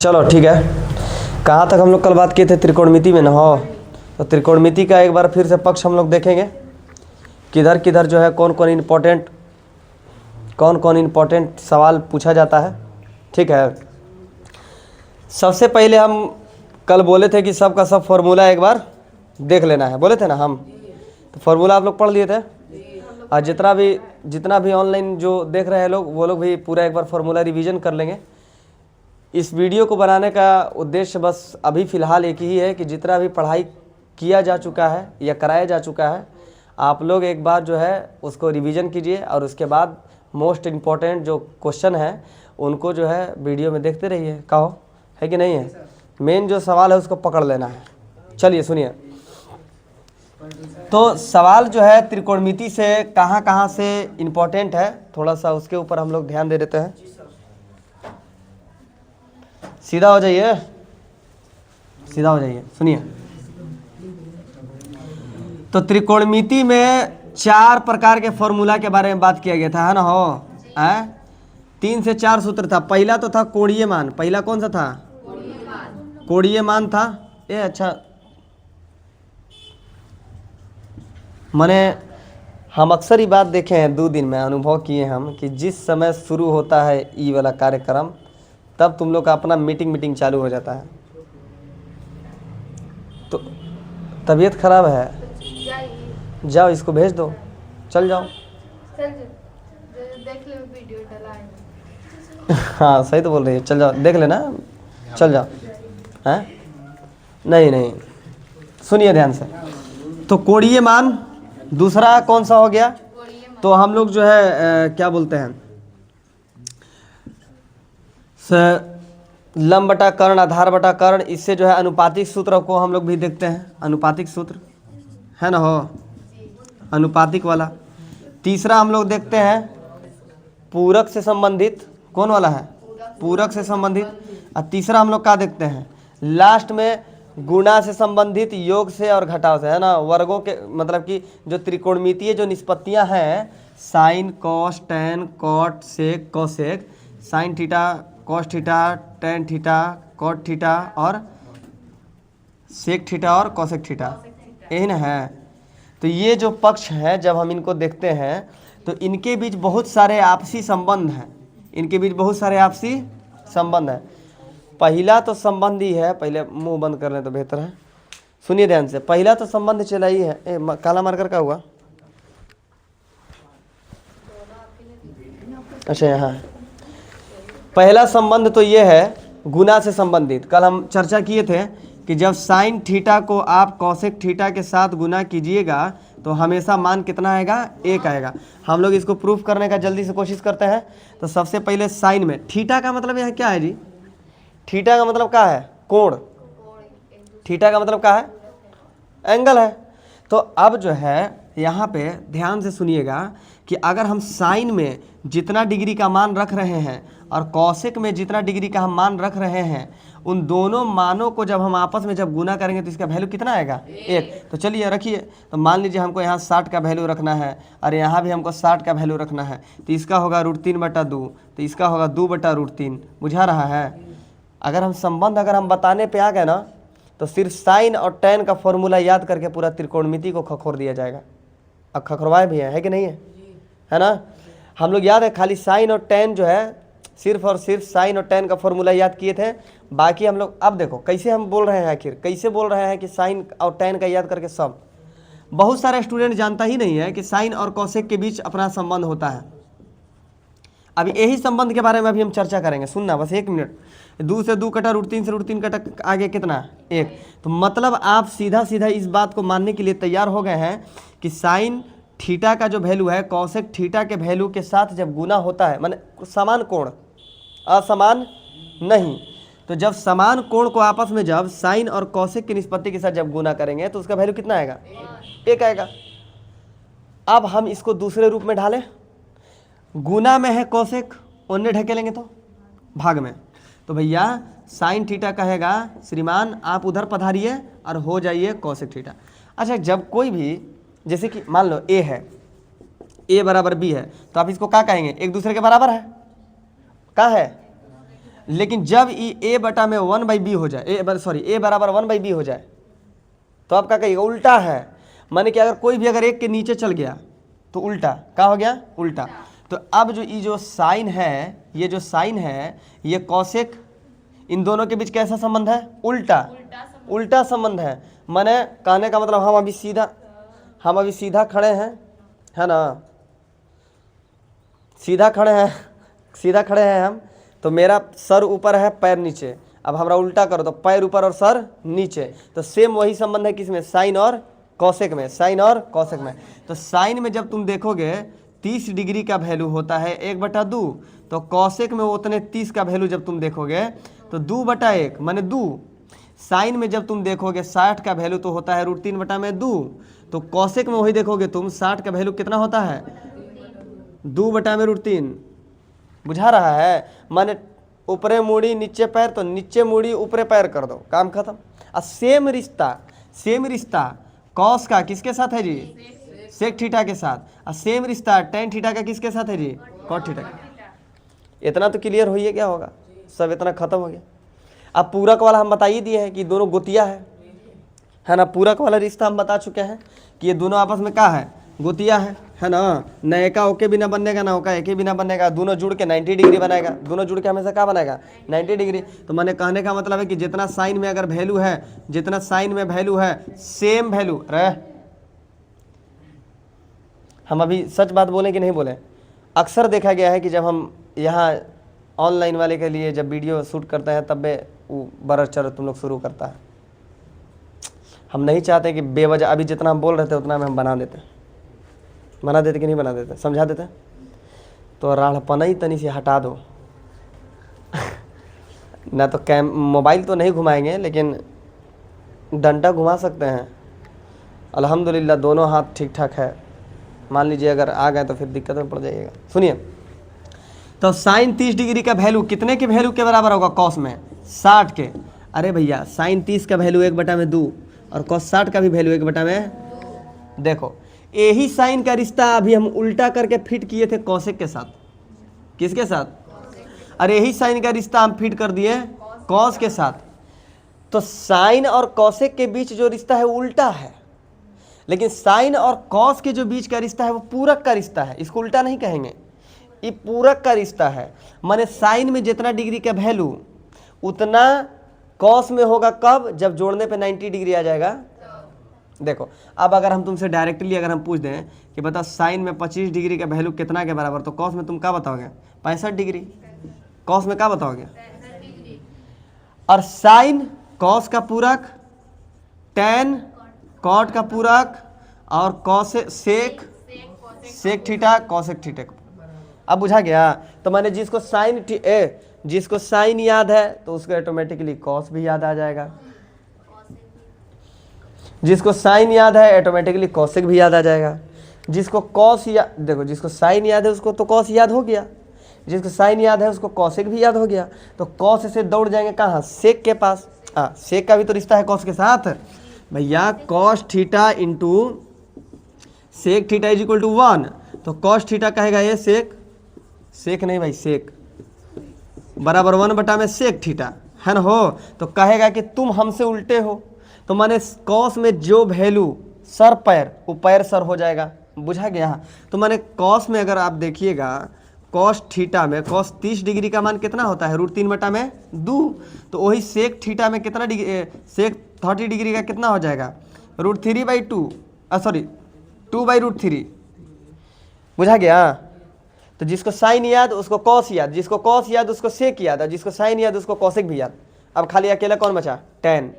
चलो ठीक है। कहाँ तक हम लोग कल बात किए थे? त्रिकोणमिति में ना हो, तो त्रिकोणमिति का एक बार फिर से पक्ष हम लोग देखेंगे। किधर किधर जो है कौन कौन इम्पोर्टेंट सवाल पूछा जाता है। ठीक है, सबसे पहले हम कल बोले थे कि सब का सब फॉर्मूला एक बार देख लेना है, बोले थे ना हम। तो फॉर्मूला आप लोग पढ़ लिए थे, और जितना भी ऑनलाइन जो देख रहे हैं लोग, वो लोग भी पूरा एक बार फॉर्मूला रिवीजन कर लेंगे। इस वीडियो को बनाने का उद्देश्य बस अभी फ़िलहाल एक ही है कि जितना भी पढ़ाई किया जा चुका है या कराया जा चुका है, आप लोग एक बार जो है उसको रिवीजन कीजिए, और उसके बाद मोस्ट इम्पॉर्टेंट जो क्वेश्चन है उनको जो है वीडियो में देखते रहिए। कहो है कि नहीं है? मेन जो सवाल है उसको पकड़ लेना है। चलिए सुनिए, तो सवाल जो है त्रिकोणमिति से कहाँ से इम्पोर्टेंट है, थोड़ा सा उसके ऊपर हम लोग ध्यान दे देते हैं। सीधा हो जाइए, सीधा हो जाइए। सुनिए, तो त्रिकोणमिति में 4 प्रकार के फॉर्मूला के बारे में बात किया गया था, है ना? हो 3 से 4 सूत्र था। पहला तो था कोणीय मान। पहला कौन सा था? कोणीय मान था। ये अच्छा, मैंने हम अक्सर ही बात देखे हैं, 2 दिन में अनुभव किए हम कि जिस समय शुरू होता है ई वाला कार्यक्रम, तब तुम लोग का अपना मीटिंग चालू हो जाता है। तो तबीयत खराब है, जाओ इसको भेज दो, चल जाओ। देख ले वीडियो डाला है। हाँ सही तो बोल रही है, चल जाओ देख लेना, चल जाओ। हैं? नहीं, सुनिए ध्यान से। तो कोणीय मान, दूसरा कौन सा हो गया? तो हम लोग जो है क्या बोलते हैं, लंब बटा कर्ण, आधार बटा कर्ण। इससे जो है अनुपातिक सूत्र को हम लोग भी देखते हैं। अनुपातिक सूत्र है ना, हो अनुपातिक वाला। तीसरा हम लोग देखते हैं पूरक से संबंधित। कौन वाला है? पूरक से संबंधित। और तीसरा हम लोग क्या देखते हैं लास्ट में? गुणा से संबंधित, योग से और घटाव से, है ना? वर्गों के मतलब कि जो त्रिकोणमितीय जो निष्पत्तियां हैं, sine cos tan cot sec cosec, sine theta cos theta tan theta cot theta और सेक थीटा और कोसेक थीटा, यही ना है। तो ये जो पक्ष है, जब हम इनको देखते हैं तो इनके बीच बहुत सारे आपसी संबंध हैं। इनके बीच बहुत सारे आपसी संबंध हैं। पहला तो संबंध ही है, पहले मुंह बंद कर लें तो बेहतर है। सुनिए ध्यान से, पहला तो संबंध चला ही है। काला मार्कर का हुआ? अच्छा यहाँ पहला संबंध तो ये है गुना से संबंधित। कल हम चर्चा किए थे कि जब साइन थीटा को आप कॉसेक थीटा के साथ गुना कीजिएगा तो हमेशा मान कितना आएगा? 1 आएगा। हम लोग इसको प्रूफ करने का जल्दी से कोशिश करते हैं। तो सबसे पहले साइन में थीटा का मतलब यहाँ क्या है जी? थीटा का मतलब क्या है? कोण। थीटा का मतलब क्या है? एंगल है। तो अब जो है यहाँ पे ध्यान से सुनिएगा कि अगर हम साइन में जितना डिग्री का मान रख रहे हैं और कॉसेक में जितना डिग्री का हम मान रख रहे हैं, उन दोनों मानों को जब हम आपस में जब गुना करेंगे तो इसका वैल्यू कितना आएगा? 1। तो चलिए रखिए। तो मान लीजिए हमको यहाँ 60 का वैल्यू रखना है और यहाँ भी हमको 60 का वैल्यू रखना है। तो इसका होगा √3/2, तो इसका होगा 2/√3। बुझा रहा है? अगर हम संबंध हम बताने पे आ गए ना, तो सिर्फ साइन और टेन का फॉर्मूला याद करके पूरा त्रिकोणमिति को खखोर दिया जाएगा। अब खखोरवाए भी है कि नहीं है ना? हम लोग याद है, खाली साइन और टेन जो है सिर्फ और सिर्फ साइन और टेन का फॉर्मूला याद किए थे। बाकी हम लोग अब देखो कैसे हम बोल रहे हैं, आखिर कैसे बोल रहे हैं कि साइन और टेन का याद करके सब। बहुत सारे स्टूडेंट जानता ही नहीं है कि साइन और कॉसेक के बीच अपना संबंध होता है। अभी यही संबंध के बारे में अभी हम चर्चा करेंगे, सुनना बस 1 मिनट। 2 से 2 कटा, √3 से √3 कटा, आगे कितना? 1। तो मतलब आप सीधा इस बात को मानने के लिए तैयार हो गए हैं कि साइन थीटा का जो वैल्यू है कॉसेक थीटा के वैल्यू के साथ जब गुना होता है, माने समान कोण, असमान नहीं। तो जब समान कोण को आपस में जब साइन और कॉसेक की निष्पत्ति के साथ जब गुना करेंगे तो उसका वैल्यू कितना आएगा? 1 आएगा। अब हम इसको दूसरे रूप में ढालें। गुना में है कॉसेक, उन्हें ढकेलेंगे तो भाग में। तो भैया साइन थीटा कहेगा श्रीमान आप उधर पधारिए और हो जाइए कॉसेक थीटा। अच्छा, जब कोई भी जैसे कि मान लो ए है, ए बराबर बी है, तो आप इसको क्या कहेंगे? एक दूसरे के बराबर है। क्या है? लेकिन जब ए बटा में 1/b हो जाए, ए बराबर 1/b हो जाए तो आप क्या कहिएगा, उल्टा है। माने कि अगर कोई भी अगर एक के नीचे चल गया तो उल्टा, क्या हो गया, उल्टा। तो अब जो ये जो साइन है, ये जो साइन है, ये कॉसेक, इन दोनों के बीच कैसा संबंध है, उल्टा, उल्टा संबंध है। माने कहने का मतलब हम अभी सीधा खड़े हैं, है ना, सीधा खड़े हैं हम, तो मेरा सर ऊपर है, पैर नीचे। अब हमारा उल्टा करो तो पैर ऊपर और सर नीचे। तो सेम वही संबंध है किसमें, साइन और कॉसेक में, साइन और कॉसेक में। तो साइन में जब तुम देखोगे 30 डिग्री का वैल्यू होता है 1/2, तो कॉसेक में उतने 30 का वैल्यू जब तुम देखोगे तो 2/1 माने 2। साइन में जब तुम देखोगे 60 का वैल्यू तो होता है √3/2। तो कॉसेक में वही देखोगे तुम 60 का वैल्यू कितना होता है, 2/√3। बुझा रहा है, माने ऊपरे मूड़ी नीचे पैर, तो नीचे मूड़ी ऊपरे पैर कर दो, काम खत्म। और सेम रिश्ता कॉस का किसके साथ है जी, सेक थीटा के साथ। और सेम रिश्ता टेन थीटा का किसके साथ है जी, कॉट थीटा का। इतना तो क्लियर होइए, क्या होगा, सब इतना खत्म हो गया। अब पूरक वाला हम बता ही दिए हैं कि दोनों गोतिया है ना। पूरक वाला रिश्ता हम बता चुके हैं कि ये दोनों आपस में क्या है, गोतिया है ना। न एका ओके बिना बनेगा, ना ओका एके बिना बनेगा, दोनों जुड़ के 90 डिग्री बनाएगा। दोनों जुड़ के हमेशा क्या बनाएगा, 90 डिग्री। तो मैंने कहने का मतलब है कि जितना साइन में अगर वैल्यू है, जितना साइन में वैल्यू है, सेम वैल्यू रहे। हम अभी सच बात बोलें कि नहीं बोलें, अक्सर देखा गया है कि जब हम यहाँ ऑनलाइन वाले के लिए जब वीडियो शूट करते हैं तब वो बरर चर तुम लोग शुरू करता है। हम नहीं चाहते कि बेवजह, अभी जितना हम बोल रहे थे उतना में हम बना देते कि नहीं बना देते, समझा देते। तो राढ़पना ही तनी से हटा दो ना तो मोबाइल तो नहीं घुमाएंगे, लेकिन डंडा घुमा सकते हैं। अल्हम्दुलिल्लाह दोनों हाथ ठीक ठाक है। मान लीजिए अगर आ गए तो फिर दिक्कत में पड़ जाइएगा। सुनिए, तो साइन 30 डिग्री का वैल्यू कितने के वैल्यू के बराबर होगा, कॉस में 60 के। अरे भैया साइन 30 का वैल्यू 1/2 और कॉस 60 का भी वैल्यू 1/2। देखो यही साइन का रिश्ता अभी हम उल्टा करके फिट किए थे कॉसेक के साथ। किसके साथ, अरे यही साइन का रिश्ता हम फिट कर दिए कॉस के साथ। तो साइन और कॉसेक के बीच जो रिश्ता है उल्टा है, लेकिन साइन और कॉस के जो बीच का रिश्ता है वो पूरक का रिश्ता है। इसको उल्टा नहीं कहेंगे, ये पूरक का रिश्ता है। माने साइन में जितना डिग्री का वैल्यू उतना कॉस में होगा, कब, जब जोड़ने पे 90 डिग्री आ जाएगा। देखो अब अगर हम तुमसे डायरेक्टली अगर हम पूछ दें कि बता साइन में 25 डिग्री का वैल्यू कितना के बराबर, तो कॉस में तुम क्या बताओगे, 65 डिग्री। कॉस में क्या बताओगे, और साइन कॉस का पूरक, टेन कॉट का पूरक, और cosec theta cosec theta. अब बुझा गया। तो मैंने जिसको साइन याद है तो उसको ऑटोमेटिकली कॉस भी याद आ जाएगा, जिसको साइन याद है ऑटोमेटिकली कॉसेक भी याद आ जाएगा। जिसको देखो जिसको साइन याद है उसको तो कॉस याद हो गया, जिसको साइन याद है उसको कॉसेक भी याद हो गया। तो कॉस से दौड़ जाएंगे कहाँ, सेक के पास। सेक का भी तो रिश्ता है कॉस के साथ भैया, cos theta into sec theta is equal to 1। तो कॉस थीटा कहेगा ये सेक नहीं भाई, सेक बराबर 1 में सेक थीटा है ना हो। तो कहेगा कि तुम हमसे उल्टे हो। तो माने कॉस में जो वैल्यू सर पैर, वो पैर सर हो जाएगा। बुझा गया। तो माने कॉस में अगर आप देखिएगा, कॉस थीटा में कॉस 30 डिग्री का मान कितना होता है, √3/2। तो वही सेक थीटा में कितना डिग्री, सेक 30 डिग्री का कितना हो जाएगा, √3/2 2/√3। बुझा गया। तो जिसको साइन याद उसको कॉस याद, जिसको कॉस याद उसको सेक याद, और जिसको साइन याद उसको कॉसेक भी याद। अब खाली अकेला कौन बचा, टेन।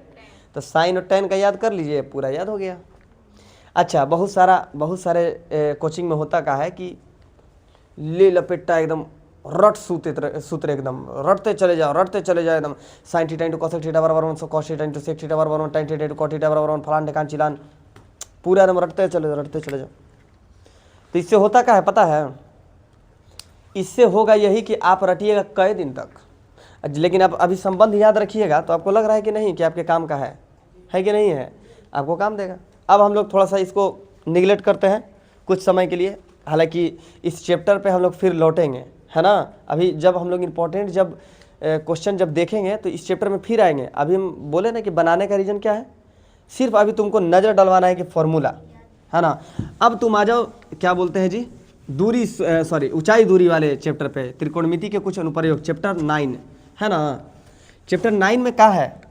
तो साइन और टेन का याद कर लीजिए, पूरा याद हो गया। अच्छा, बहुत सारे कोचिंग में होता क्या है कि ले लपेटा एकदम रट सूत्र एकदम रटते चले जाओ एकदम। Sine theta into cosec theta बराबर 1, cos theta into sec theta बराबर 1, tan theta into cot theta बराबर 1, फलान ढेकान चिलान, पूरा एकदम रटते चले जाओ। तो इससे होता क्या है पता है, इससे होगा यही कि आप रटिएगा कई दिन तक, लेकिन आप अभी संबंध याद रखिएगा तो आपको लग रहा है कि नहीं कि आपके काम का है कि नहीं है, आपको काम देगा। अब हम लोग थोड़ा सा इसको निगलेक्ट करते हैं कुछ समय के लिए, हालांकि इस चैप्टर पे हम लोग फिर लौटेंगे, है ना। अभी जब हम लोग इम्पोर्टेंट जब क्वेश्चन जब देखेंगे तो इस चैप्टर में फिर आएंगे। अभी हम बोले ना कि बनाने का रीजन क्या है, सिर्फ अभी तुमको नज़र डलवाना है कि फॉर्मूला है ना। अब तुम आ जाओ क्या बोलते हैं जी, दूरी सॉरी ऊंचाई दूरी वाले चैप्टर पे, त्रिकोणमिति के कुछ अनुप्रयोग, चैप्टर 9 है ना। चैप्टर 9 में क्या है,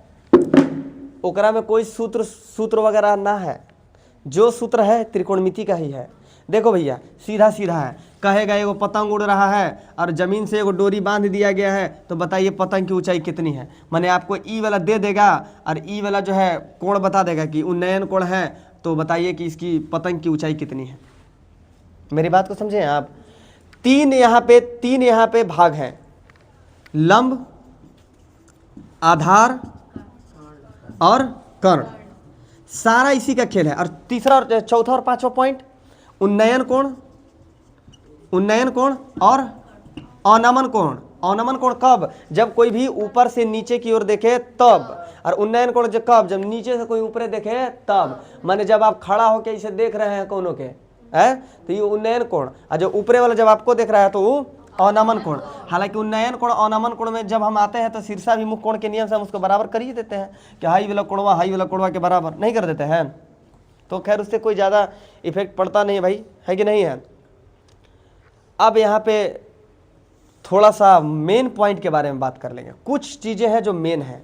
ओकरा में कोई सूत्र वगैरह ना है, जो सूत्र है त्रिकोणमिति का ही है। देखो भैया सीधा सीधा है, कहेगा एगो पतंग उड़ रहा है और ज़मीन से एगो डोरी बांध दिया गया है, तो बताइए पतंग की ऊंचाई कितनी है। माने आपको ई वाला दे देगा और ई वाला जो है कोण बता देगा कि उन्नयन कोण है, तो बताइए कि इसकी पतंग की ऊंचाई कितनी है। मेरी बात को समझे आप। तीन यहाँ पे भाग हैं, लंब, आधार और कर्ण, सारा इसी का खेल है। और तीसरा और चौथा और पांचवा पॉइंट, उन्नयन कोण और अवनमन कोण। अवनमन कोण कब, जब कोई भी ऊपर से नीचे की ओर देखे तब, और उन्नयन कोण जब नीचे से कोई ऊपर देखे तब। माने जब आप खड़ा होकर इसे देख रहे हैं कोनों के है तो ये उन्नयन कोण, और जो ऊपरे वाला जब आपको देख रहा है तो वो अवनमन कोण। हालांकि उन्नयन कोण अवनमन कोण में जब हम आते हैं तो शीर्षाभिमुख कोण के नियम से हम उसको बराबर कर ही देते हैं कि हाई वाला कोणवा के बराबर नहीं कर देते हैं, तो खैर उससे कोई ज़्यादा इफेक्ट पड़ता नहीं है भाई, है कि नहीं है। अब यहाँ पे थोड़ा सा मेन पॉइंट के बारे में बात कर लेंगे। कुछ चीज़ें हैं जो मेन है।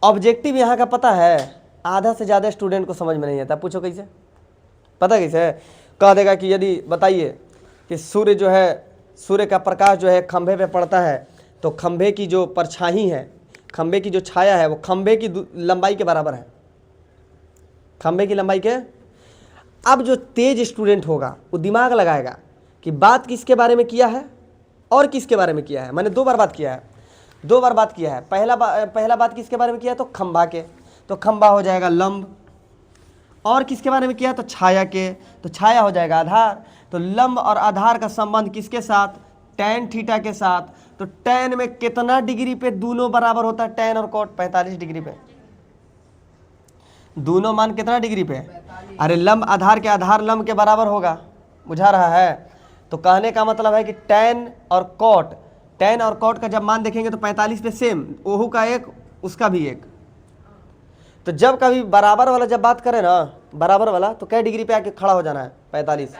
ऑब्जेक्टिव यहाँ का पता है, आधा से ज़्यादा स्टूडेंट को समझ में नहीं आता। पूछो कैसे, पता कैसे है, कह देगा कि यदि बताइए कि सूर्य का प्रकाश जो है खंभे पे पड़ता है, तो खंभे की जो परछाई है, खंभे की जो छाया है, वो खंभे की लंबाई के बराबर है, खंभे की लंबाई के। अब जो तेज स्टूडेंट होगा वो दिमाग लगाएगा कि बात किसके बारे में किया है और किसके बारे में किया है। मैंने दो बार बात किया है। पहला बात किसके बारे में किया है, तो खंभा के, तो खंभा हो जाएगा लंब। और किसके बारे में किया है, तो छाया के, तो छाया हो जाएगा आधार। तो लंब और आधार का संबंध किसके साथ, tan थीटा के साथ। तो tan में कितना डिग्री पे दोनों बराबर होता है, tan और cot 45 डिग्री पे, दोनों मान कितना डिग्री पे। अरे लंब आधार के आधार लंब के बराबर होगा, बुझा रहा है। तो कहने का मतलब है कि tan और cot का जब मान देखेंगे तो 45 पे सेम, ओहू का एक उसका भी एक। तो जब कभी बराबर वाला जब बात करें ना, बराबर वाला, तो कै डिग्री पे आके खड़ा हो जाना है, 45।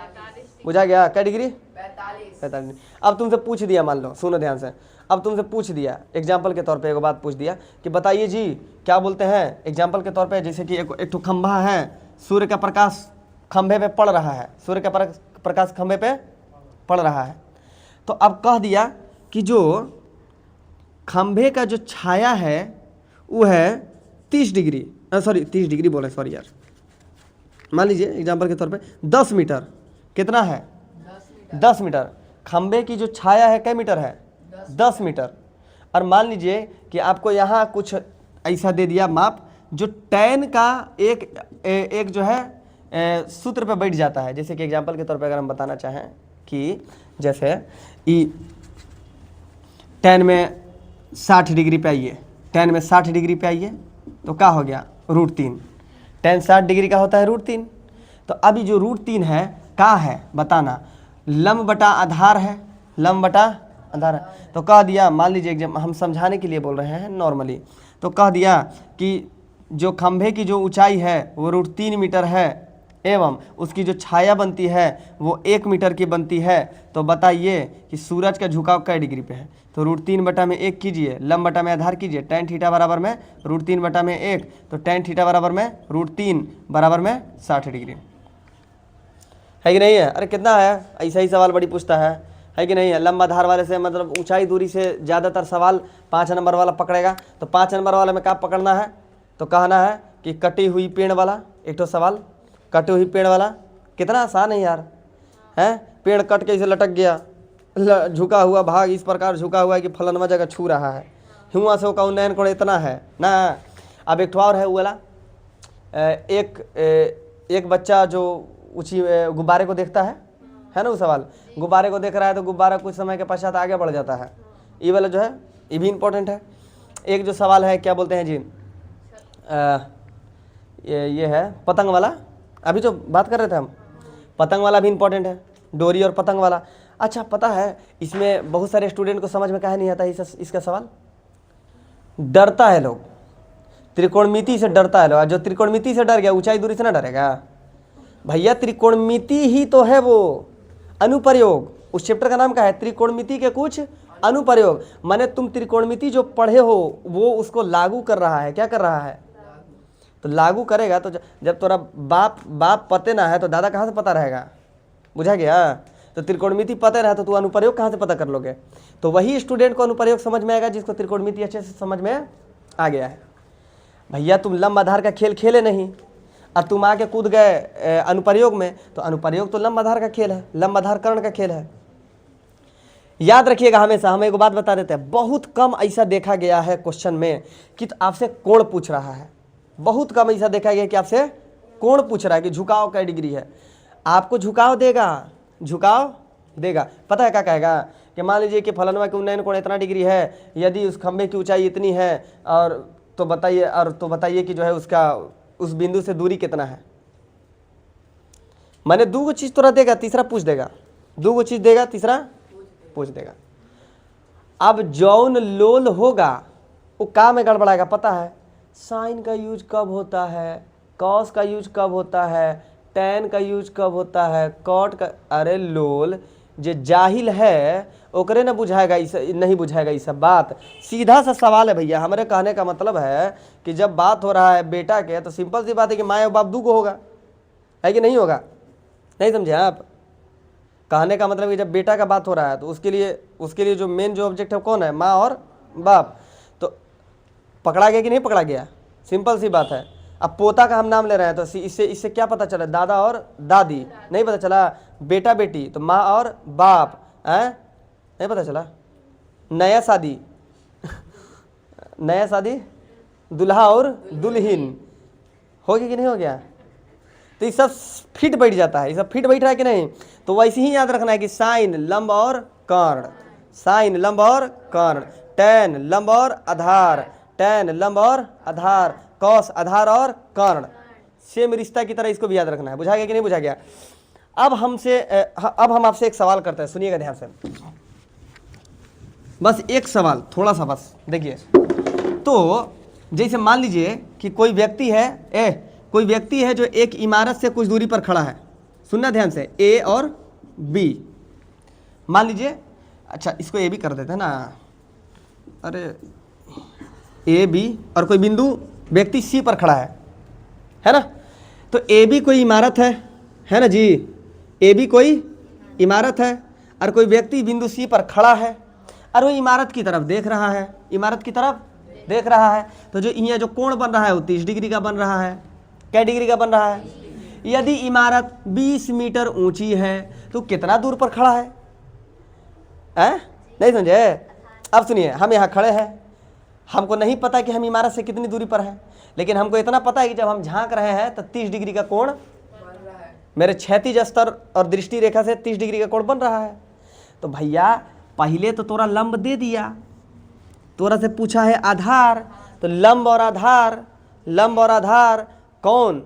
बुझा गया, कै डिग्री, 45। अब तुमसे पूछ दिया, मान लो सुनो ध्यान से, अब तुमसे पूछ दिया एग्जाम्पल के तौर पे, एक बात पूछ दिया कि बताइए जी क्या बोलते हैं, एग्जाम्पल के तौर पे, जैसे कि एक तो खंभा है, सूर्य का प्रकाश खंभे पे पड़ रहा है, सूर्य का प्रकाश खंभे पे पड़ रहा है। तो अब कह दिया कि जो खंभे का जो छाया है वो है 30 डिग्री, सॉरी 30 डिग्री बोले, सॉरी यार, मान लीजिए एग्जाम्पल के तौर पे 10 मीटर, कितना है, 10 मीटर। खंबे की जो छाया है कै मीटर है, 10 मीटर। और मान लीजिए कि आपको यहाँ कुछ ऐसा दे दिया माप, जो tan का एक जो है सूत्र पे बैठ जाता है। जैसे कि एग्जाम्पल के तौर पे अगर हम बताना चाहें कि जैसे tan में 60 डिग्री पे आइए, tan में 60 डिग्री पे आइए, तो क्या हो गया, √3। tan 60 डिग्री का होता है √3। तो अभी जो √3 है क्या है बताना, लंब बटा आधार है, लंब बटा आधार है। तो कह दिया, मान लीजिए हम समझाने के लिए बोल रहे हैं नॉर्मली, तो कह दिया कि जो खंभे की जो ऊंचाई है वो √3 मीटर है, एवं उसकी जो छाया बनती है वो 1 मीटर की बनती है। तो बताइए कि सूरज का झुकाव कै डिग्री पे है। तो √3 बटा में 1 कीजिए, लंब बटा में आधार कीजिए, tan थीटा बराबर में √3 बटा में 1, तो tan थीटा बराबर में √3 बराबर में 60 डिग्री, है कि नहीं है। अरे कितना है, ऐसा ही सवाल बड़ी पूछता है कि नहीं है। लंब आधार वाले से मतलब ऊंचाई दूरी से ज़्यादातर सवाल 5 नंबर वाला पकड़ेगा। तो 5 नंबर वाले में क्या पकड़ना है, तो कहना है कि कटी हुई पेड़ वाला, एक तो सवाल कटी हुई पेड़ वाला, कितना आसान है यार, है पेड़ कट के इसे लटक गया, झुका हुआ भाग इस प्रकार झुका हुआ है कि फलनवा जगह छू रहा है, हुआ से का उन्नयन कोण इतना है ना। अब एक और है वो वाला, एक बच्चा जो ऊँची गुब्बारे को देखता है ना, वो सवाल गुब्बारे को देख रहा है तो गुब्बारा कुछ समय के पश्चात आगे बढ़ जाता है, ये वाला जो है ये भी इम्पोर्टेंट है। एक जो सवाल है क्या बोलते हैं जी, ये है पतंग वाला, अभी जो बात कर रहे थे हम, पतंग वाला भी इम्पोर्टेंट है, डोरी और पतंग वाला। अच्छा पता है इसमें बहुत सारे स्टूडेंट को समझ में काहे नहीं आता इसका सवाल, डरता है लोग, त्रिकोणमिति से डरता है लोग। जो त्रिकोणमिति से डर गया ऊंचाई दूरी से ना डरेगा भैया। त्रिकोणमिति ही तो है वो अनुप्रयोग, उस चैप्टर का नाम क्या है, त्रिकोणमिति के कुछ अनुप्रयोग। माने तुम त्रिकोणमिति जो पढ़े हो वो उसको लागू कर रहा है, क्या कर रहा है, तो लागू करेगा। तो जब तोरा बाप पते ना है तो दादा कहाँ से पता रहेगा, बुझा गया। तो त्रिकोणमिति पता रहा तो तू अनुप्रयोग कहाँ से पता कर लोगे। तो वही स्टूडेंट को अनुप्रयोग समझ में आएगा जिसको त्रिकोणमिति अच्छे से समझ में आ गया है। भैया तुम लंब आधार का खेल खेले नहीं और तुम आके कूद गए अनुप्रयोग में, तो अनुप्रयोग तो लंब आधार का खेल है, लंब आधार कर्ण का खेल है। याद रखिएगा हमेशा, हम एक बात बता देते हैं, बहुत कम ऐसा देखा गया है क्वेश्चन में कि तो आपसे कोण पूछ रहा है, बहुत कम ऐसा देखा गया कि आपसे कोण पूछ रहा है कि झुकाव क्या डिग्री है। आपको झुकाव देगा, झुकाव देगा। पता है क्या कहेगा कि मान लीजिए कि फलनवा के उन्नयन कोण इतना डिग्री है, यदि उस खंभे की ऊंचाई इतनी है और तो बताइए कि जो है उसका उस बिंदु से दूरी कितना है। मैंने दो गो चीज तोरा देगा, तीसरा पूछ देगा, दो गो चीज देगा, तीसरा पूछ देगा। अब जौन लोल होगा वो काम में गड़बड़ाएगा। पता है साइन का यूज कब होता है, कॉस का यूज कब होता है, टैन का यूज कब होता है, कॉट का। अरे लोल जे जाहिल है ओकरे ना बुझाएगा, इस नहीं बुझाएगा ये सब बात। सीधा सा सवाल है भैया, हमारे कहने का मतलब है कि जब बात हो रहा है बेटा के तो सिंपल सी बात है कि माँ और बाप दू को होगा, है कि नहीं होगा, नहीं समझे आप। कहने का मतलब कि जब बेटा का बात हो रहा है तो उसके लिए जो मेन जो ऑब्जेक्ट है कौन है, माँ और बाप। तो पकड़ा गया कि नहीं पकड़ा गया, सिंपल सी बात है। अब पोता का हम नाम ले रहे हैं तो इससे क्या पता चला, दादा और दादी, नहीं पता चला। बेटा बेटी तो माँ और बाप, नहीं पता चला। नया शादी नया शादी दुल्हा और दुल्हन, हो गया कि नहीं हो गया। तो ये सब फिट बैठ जाता है, ये सब फिट बैठ रहा है कि नहीं। तो वैसे ही याद रखना है कि साइन लंब और कर्ण, साइन लंब और कर्ण, टैन लंब और आधार, टैन लंब और आधार, कॉस आधार और कर्ण, सेम रिश्ता की तरह इसको भी याद रखना है। बुझा गया कि नहीं बुझा गया। अब हम आपसे एक सवाल करते हैं, सुनिएगा ध्यान से, बस एक सवाल, थोड़ा सा बस देखिए। तो जैसे मान लीजिए कि कोई व्यक्ति है जो एक इमारत से कुछ दूरी पर खड़ा है, सुनना ध्यान से, ए और बी मान लीजिए। अच्छा इसको ए भी कर देते हैं ना, अरे ए बी, और कोई बिंदु व्यक्ति सी पर खड़ा है ना। तो ए बी कोई इमारत है ना जी, ए बी कोई इमारत है और कोई व्यक्ति बिंदु सी पर खड़ा है और वो इमारत की तरफ देख रहा है, इमारत की तरफ देख रहा है। तो जो यहाँ जो कोण बन रहा है वो 30 डिग्री का बन रहा है। क्या डिग्री का बन रहा है। यदि इमारत 20 मीटर ऊंची है तो कितना दूर पर खड़ा है, नहीं समझे। अब सुनिए, हम यहाँ खड़े हैं, हमको नहीं पता कि हम इमारत से कितनी दूरी पर हैं, लेकिन हमको इतना पता है कि जब हम झांक रहे हैं तो 30 डिग्री का कोण मेरे क्षैतिज स्तर और दृष्टि रेखा से 30 डिग्री का कोण बन रहा है। तो भैया पहले तो तोरा लंब दे दिया, तोरा से पूछा है आधार, तो लंब और आधार कौन,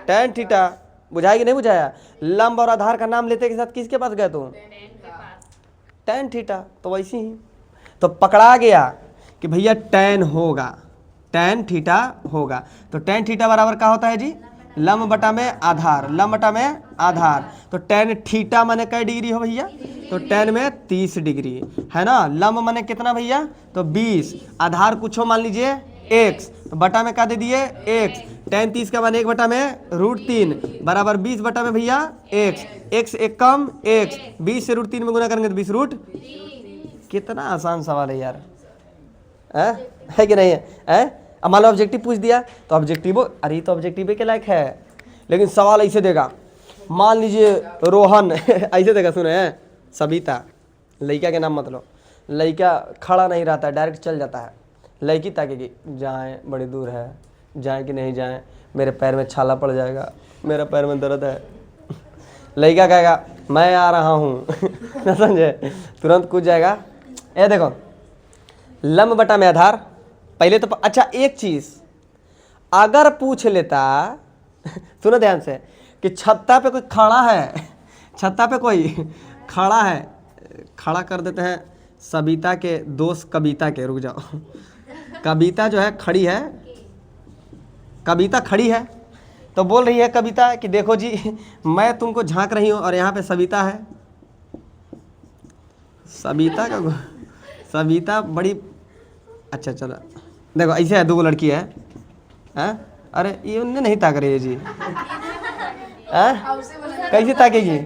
टैन थीटा। बुझाया कि नहीं बुझाया। लंब और आधार का नाम लेते के साथ किसके पास गए तुम, टैन थीटा। तो वैसे ही तो पकड़ा गया कि भैया टैन होगा, टैन थीटा होगा। तो टैन थीटा बराबर क्या होता है जी, लंब बटा में आधार, लंब बटा में आधार। तो टैन थीटा माने कै डिग्री हो भैया, तो टैन में 30 डिग्री है ना। लंब माने कितना भैया, तो 20, आधार कुछ हो मान लीजिए x, तो बटा में क्या दे दिए x, टैन 30 का मान 1 बटा में √3 बराबर 20 बटा में भैया x एक कम x, 20 से √3 में गुना करेंगे तो 20 कितना आसान सवाल है यार, है कि नहीं है। अब मान लो ऑब्जेक्टिव पूछ दिया तो ऑब्जेक्टिव, अरे तो ऑब्जेक्टिव के लायक है, लेकिन सवाल ऐसे देगा। मान लीजिए रोहन ऐसे देगा, सुने सविता, लड़का के नाम मतलब, लड़का खड़ा नहीं रहता है, डायरेक्ट चल जाता है। लड़की ताकेगी, जाएं बड़ी दूर है, जाएं कि नहीं जाएं, मेरे पैर में छाला पड़ जाएगा, मेरा पैर में दर्द है। लड़का कहेगा मैं आ रहा हूँ ना समझे, तुरंत कूद जाएगा। ये देखो लंब बटा में आधार पहले तो। अच्छा एक चीज अगर पूछ लेता सुनो ध्यान से कि छत्ता पे कोई खड़ा है, छत्ता पे कोई खड़ा है, खड़ा कर देते हैं सविता के दोस्त कविता के। रुक जाओ, कविता जो है खड़ी है, कविता खड़ी है तो बोल रही है कविता कि देखो जी मैं तुमको झांक रही हूँ और यहाँ पे सविता है। सविता बड़ी अच्छा चलो देखो ऐसे है, दो लड़की है अरे ये उनने नहीं ताक रही है जी, कैसे ताकेगी?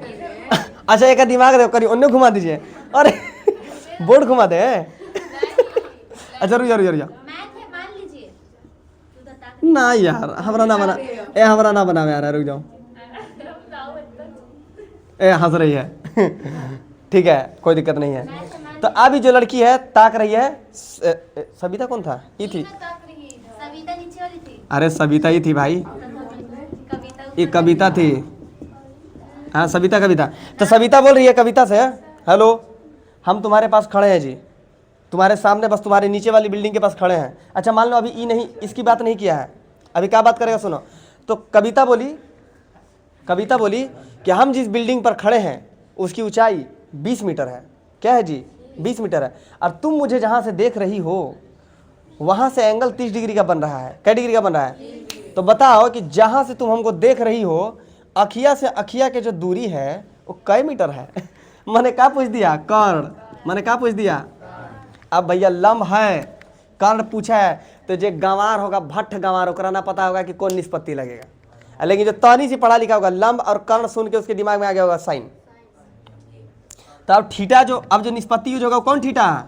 अच्छा एक दिमाग देखो करिए, उन्हें घुमा दीजिए, अरे बोर्ड घुमा दे। अच्छा रुक जाओ ना यार, हमरा ना बना, हमरा ना बना यार, रुक जाओ। हंस रही है ठीक है कोई दिक्कत नहीं है। तो अभी जो लड़की है ताक रही है, सविता कौन था? ये थी, सविता नीचे वाली थी। अरे सविता ही थी भाई, ये कविता थी। हाँ सविता कविता। तो सविता बोल रही है कविता से, हेलो हम तुम्हारे पास खड़े हैं जी, तुम्हारे सामने बस तुम्हारे नीचे वाली बिल्डिंग के पास खड़े हैं। अच्छा मान लो अभी ई नहीं, इसकी बात नहीं किया है, अभी क्या बात करेगा सुनो। तो कविता बोली कि हम जिस बिल्डिंग पर खड़े हैं उसकी ऊंचाई 20 मीटर है। क्या है जी? 20 मीटर है। और तुम मुझे जहाँ से देख रही हो वहाँ से एंगल 30 डिग्री का बन रहा है। कै डिग्री का बन रहा है? तो बताओ कि जहाँ से तुम हमको देख रही हो अखिया से अखिया के जो दूरी है वो कै मीटर है? मैंने क्या पूछ दिया? कर्ण। मैंने क्या पूछ दिया? अब भैया लंब है, कर्ण पूछा है तो जो गंवार होगा, भट्ट गंवार, ओकरा ना पता होगा कि कौन निष्पत्ति लगेगा। लेकिन जो तनी से पढ़ा लिखा होगा, लंब और कर्ण सुन के उसके दिमाग में आ गया होगा साइन। तो अब थीटा जो, अब जो निष्पत्ति यूज होगा कौन थीटा?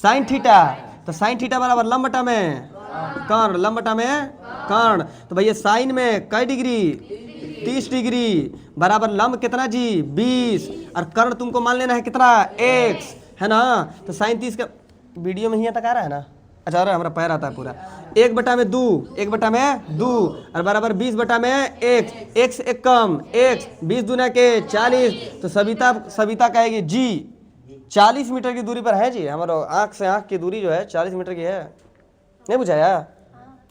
Sine theta. तो साइन थीटा बराबर लंब बटा में कर्ण, लंब बटा में कर्ण। तो भैया साइन में कै डिग्री? 30 डिग्री बराबर लंब कितना जी? 20। और कर्ण तुमको मान लेना है कितना? x है ना। तो साइन 30 का वीडियो में ही तक आ रहा है ना? अच्छा अरे हमारा पैर आता है पूरा। 1 बटा में 2, 1 बटा में 2 और बराबर 20 बटा में x एक कम x, 20 दूना के 40। तो सविता कहेगी जी 40 मीटर की दूरी पर है जी, हमारा आँख से आँख की दूरी जो है 40 मीटर की है। नहीं बुझाया?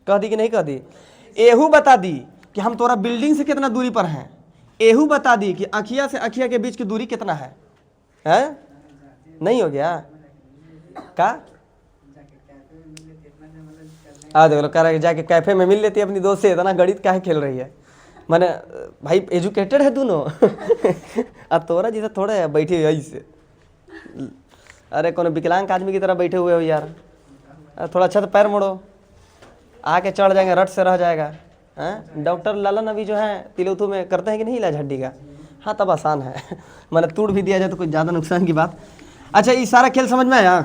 कह दी कि नहीं कह दी? एहू बता दी कि हम तोरा बिल्डिंग से कितना दूरी पर हैं। एहू बता दी कि अखिया से अखिया के बीच की दूरी कितना है? नहीं हो गया का? देखो कह रहा है जाके कैफे में मिल लेती है अपनी दोस्त से, इतना गणित काहे खेल रही है? मैंने भाई एजुकेटेड है दोनों अब तोरा जैसे थोड़ा है बैठे हुए ऐसे, अरे कौन विकलांग आदमी की तरह बैठे हुए हो यार। थोड़ा अच्छा तो पैर मोड़ो, आके चढ़ जाएंगे, रट से रह जाएगा। डॉक्टर लालन अभी जो है तिलौथू में करते हैं कि नहीं इलाज हड्डी का? हाँ तब आसान है मैंने तोड़ भी दिया जाए तो कुछ ज़्यादा नुकसान की बात। अच्छा ये सारा खेल समझ में आया?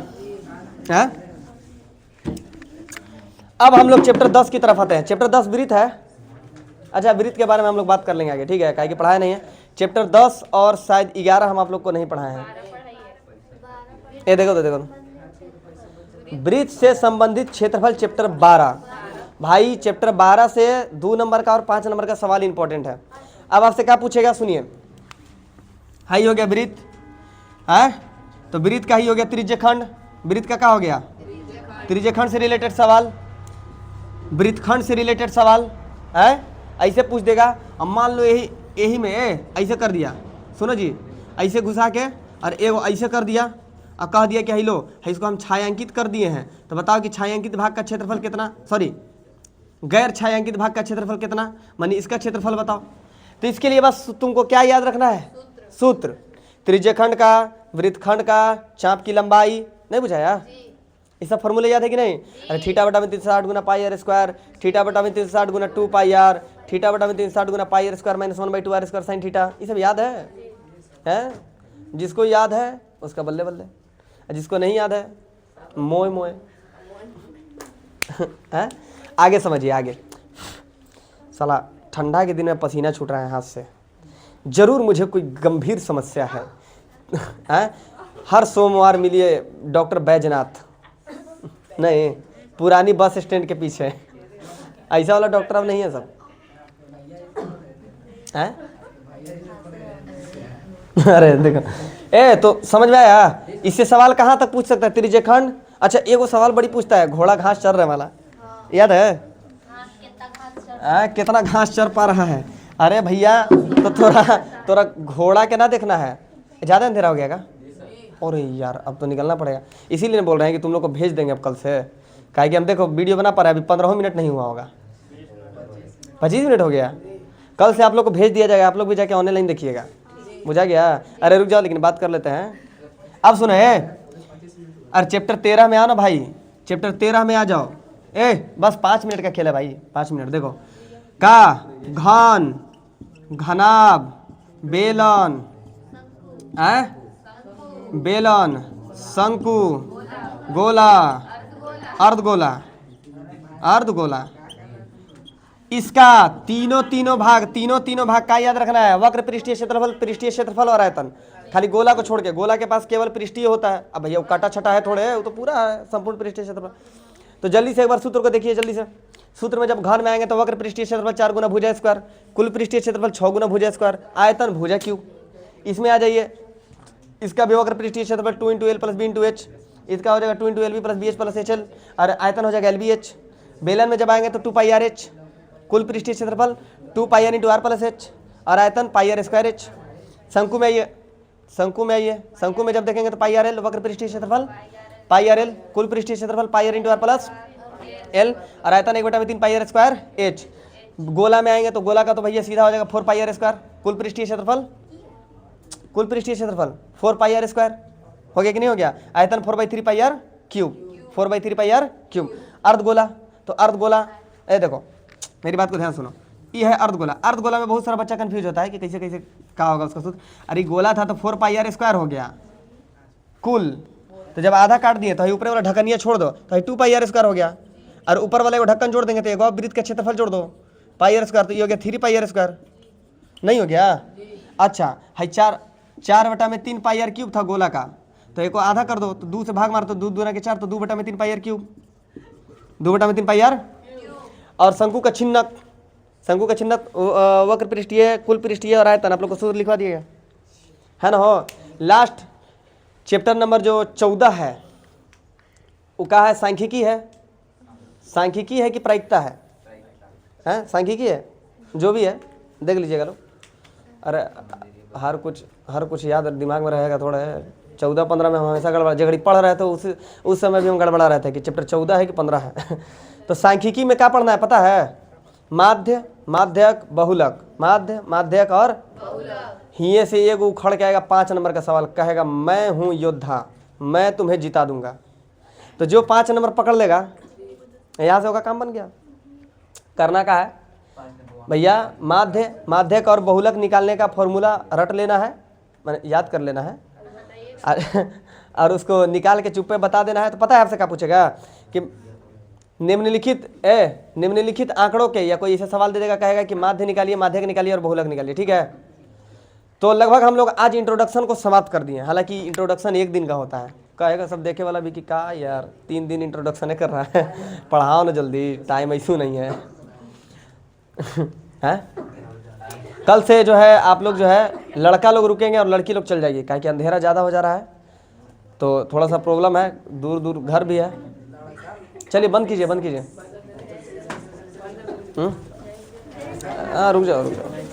अब हम लोग चैप्टर 10 की तरफ आते हैं। चैप्टर 10 वृत्त है। अच्छा वृत्त के बारे में हम लोग बात कर लेंगे आगे, ठीक है, काहे कि पढ़ाया नहीं है। चैप्टर 10 और शायद 11 हम आप लोग को नहीं पढ़ाए हैं। ये देखो तो देखो, वृत्त से संबंधित क्षेत्रफल चैप्टर 12। भाई चैप्टर 12 से 2 नंबर का और 5 नंबर का सवाल इंपॉर्टेंट है। अब आपसे क्या पूछेगा सुनिए। हाई हो गया वृत्त है, तो वृत्त का ही हो गया त्रिज्यखंड। वृत्त का क्या हो गया? त्रिज्यखंड से रिलेटेड सवाल, वृत्तखंड से रिलेटेड सवाल है। ऐसे पूछ देगा। अब मान लो यही में ऐसे कर दिया, सुनो जी, ऐसे घुसा के और एगो ऐसे कर दिया और कह दिया कि हेलो इसको हम छायांकित कर दिए हैं। तो बताओ कि छायांकित भाग का क्षेत्रफल कितना, सॉरी गैर छायांकित भाग का क्षेत्रफल कितना, मानी इसका क्षेत्रफल बताओ। तो इसके लिए बस तुमको क्या याद रखना है? सूत्र। त्रिज्यखंड का, वृत्तखंड का, चाप की लंबाई। नहीं बुझाया? ये सब फॉर्मूले याद है कि नहीं? अरे थीटा बटा में 360 गुना पाई आर स्क्वायर, थीटा बटा में 360 गुना 2 पाई आर, थीटा बटा में 360 गुना pi r square minus 1/2 r square sine theta. ये सब याद है? जिसको याद है उसका बल्ले बल्ले, जिसको नहीं याद है मोए मोए है। आगे समझिए आगे। साला ठंडा के दिन में पसीना छूट रहा है हाथ से, जरूर मुझे कोई गंभीर समस्या है। हर सोमवार मिलिए डॉक्टर बैजनाथ, नहीं पुरानी बस स्टैंड के पीछे, ऐसा वाला डॉक्टर अब नहीं है सब है? अरे देखो तो समझ में आया? इससे सवाल कहाँ तक पूछ सकता है? त्रिज्यखंड। अच्छा एगो सवाल बड़ी पूछता है, घोड़ा घास चर रहे वाला, याद है? कितना घास चर पा रहा है? अरे भैया तो थोड़ा घोड़ा के ना देखना है, ज़्यादा अंधेरा हो गया क्या? अरे यार अब तो निकलना पड़ेगा, इसीलिए बोल रहे हैं कि तुम लोग को भेज देंगे अब कल से, काहे कि हम देखो वीडियो बना पा रहे हैं, अभी 15 मिनट नहीं हुआ होगा, 25 मिनट हो गया। कल से आप लोग को भेज दिया जाएगा, आप लोग भी जाके ऑनलाइन देखिएगा, बुझा गया? अरे रुक जाओ, लेकिन बात कर लेते हैं। अब सुनो अरे चैप्टर 13 में आओ ना भाई, चैप्टर 13 में आ जाओ। बस 5 मिनट का खेल है भाई, 5 मिनट। देखो का, घन, घनाभ, बेलन, बेलन, शंकु, गोला, अर्धगोला, अर्धगोला। इसका तीनों भाग का याद रखना है, वक्र, पृष्ठीय क्षेत्रफल और आयतन। खाली गोला को छोड़ के, गोला के पास केवल पृष्ठीय होता है। अब भैया वो काटा छटा है थोड़े, वो तो पूरा है संपूर्ण पृष्ठीय क्षेत्रफल। तो जल्दी से एक बार सूत्र को देखिए, जल्दी से। सूत्र में जब घन में आएंगे तो वक्र पृष्ठीय क्षेत्रफल 4 गुना भुजा स्क्वायर, कुल पृष्ठीय क्षेत्रफल 6 गुना भुजा स्क्वायर, आयतन भुजा क्यूब। इसमें आ जाइए, इसका भी वक्र पृष्ठीय क्षेत्रफल 2 × L + B × H, इसका हो जाएगा 2 × LB + BH + HL, और आयतन हो जाएगा LBH। बेलन में जब आएंगे तो 2πRH, कुल पृष्ठीय क्षेत्रफल 2πr × R + H, और आयतन πr²H। शंकु में आइए, शंकु में आइए, शंकु में जब देखेंगे तो πRL, वक्र पृष्ठीय क्षेत्रफल πRL, कुल पृष्ठीय क्षेत्रफल πr × R + L, और आयतन 1/3 πr²H। गोला में आएंगे तो गोला का तो भैया सीधा हो जाएगा 4πr², कुल पृष्ठीय क्षेत्रफल 4πr² हो गया कि नहीं हो गया? आयतन 4/3 πr³, 4/3 πr³। अर्धगोला, तो अर्धगोला, देखो मेरी बात को ध्यान सुनो, ये है अर्धगोला। अर्धगोला में बहुत सारा बच्चा कंफ्यूज होता है कि कैसे कैसे क्या होगा उसका सूत्र। अरे गोला था तो 4πr² हो गया कुल, तो जब आधा काट दिए तो ऊपर वाला ढक्कनिया छोड़ दो तो 2πr² हो गया, और ऊपर वाले को ढक्कन जोड़ देंगे तो एक और वृत्त का क्षेत्रफल जोड़ दो πr², तो ये हो गया 3πr², नहीं हो गया? अच्छा है 4/3 πr³ था गोला का, तो एक को आधा कर दो तो 2 से भाग मार, तो 2 दूना के 4, तो 2/3 πr³, 2/3 πr। और शंकु का छिन्नक, शंकु का छिन्नक वक्र पृष्ठीय, कुल पृष्ठीय और आयतन, आप लोग को सूत्र लिखवा दिएगा है ना? हो लास्ट चैप्टर नंबर जो 14 है वो क्या है? सांख्यिकी है। सांख्यिकी है कि प्रायिकता है? हैं, सांख्यिकी है, जो भी है देख लीजिएगा लोग। अरे हर कुछ याद दिमाग में रहेगा थोड़ा है। 14-15 में हम हमेशा गड़बड़ा, जगड़ी पढ़ रहे थे उस समय भी हम गड़बड़ा रहे थे कि चैप्टर 14 है कि 15 है। तो सांख्यिकी में क्या पढ़ना है पता है? माध्य, माध्यक, बहुलक, माध्य, माध्यक और हिये से एक उखड़ के आएगा 5 नंबर का सवाल, कहेगा मैं हूँ योद्धा, मैं तुम्हें जिता दूंगा। तो जो 5 नंबर पकड़ लेगा यहाँ से होगा काम बन गया। करना क्या है भैया? माध्य, माध्यक और बहुलक निकालने का फॉर्मूला रट लेना है, मैंने याद कर लेना है, और उसको निकाल के चुप्पे बता देना है। तो पता है आपसे क्या पूछेगा कि निम्नलिखित आंकड़ों के, या कोई ऐसा सवाल दे देगा, कहेगा कि माध्य निकालिए, माध्यक निकालिए और बहुलक निकालिए, ठीक है? तो लगभग हम लोग आज इंट्रोडक्शन को समाप्त कर दिए। हालांकि इंट्रोडक्शन 1 दिन का होता है, कहेगा सब देखे वाला भी कि का यार 3 दिन इंट्रोडक्शन कर रहा है, पढ़ाओ ना जल्दी, टाइम ऐसू नहीं है। हैं? कल से जो है आप लोग जो है लड़का लोग रुकेंगे और लड़की लोग चल जाइए, काहे कि अंधेरा ज़्यादा हो जा रहा है तो थोड़ा सा प्रॉब्लम है, दूर दूर घर भी है। चलिए बंद कीजिए, बंद कीजिए। हाँ रुक जाओ, रुक जाओ।